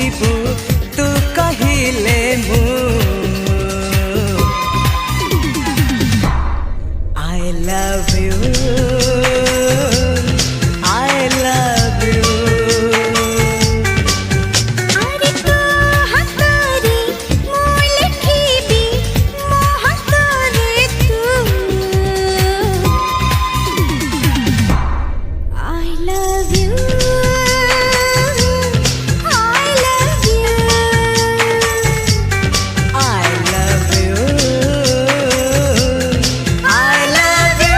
कहबू तू कहिले मु I love you I love you अरे तू हतरे मोल खीबी मोहतरे तू I love you I love you I love you I love you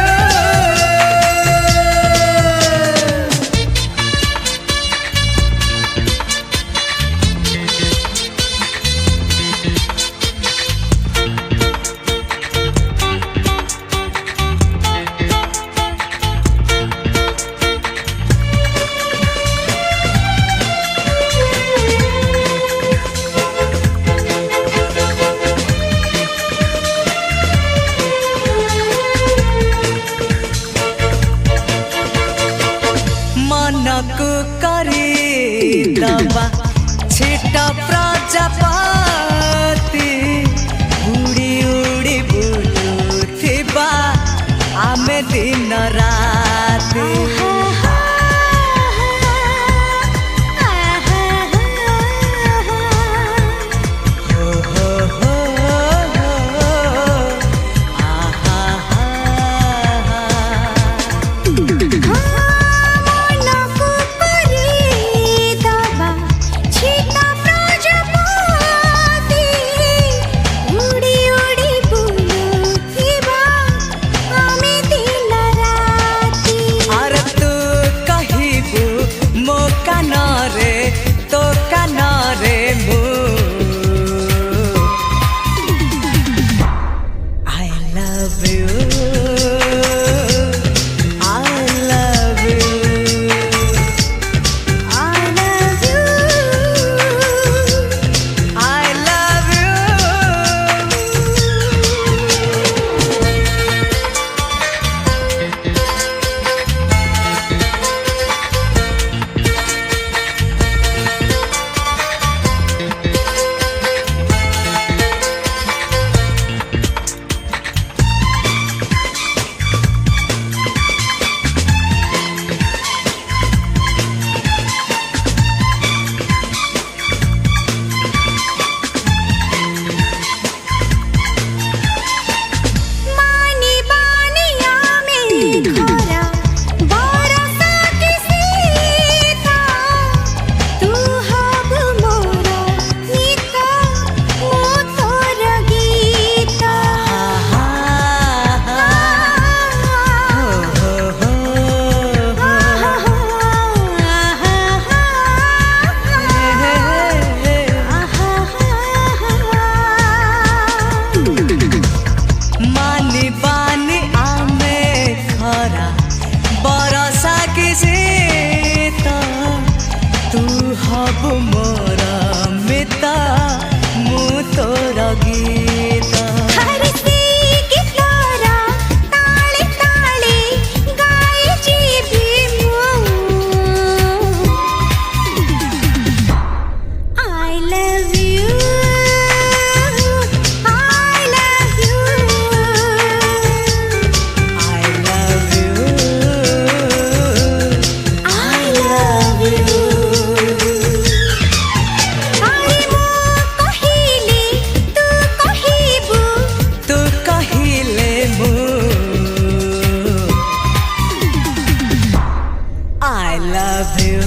मनकु करिदबा छिटा प्रजापति उड़ी उड़ी बुलुथिबा आमे दिन राति हो हो हो हो आहा हा मनकु करिदबा छिटा प्रजापति उड़ी उड़ी बुलुथिबा आमे दिन राति अरे तू कहबू मो कानरे तो कानरे मु I love you I love you I love you I love you मानी बानिया में घरा बरसा के सीता तू हब मोरा नीता मो तोर गीता आहा हा हो हो हो मानी बानी आमे खरा बरसा के सीता तू हब मोर मिता मु तोर गीता हर सी गिटारा ताले ताले गाए जीवी मो I love you I love you I love you I love you अरे मो कहिले तू कहिबू तू कहिले मु I love you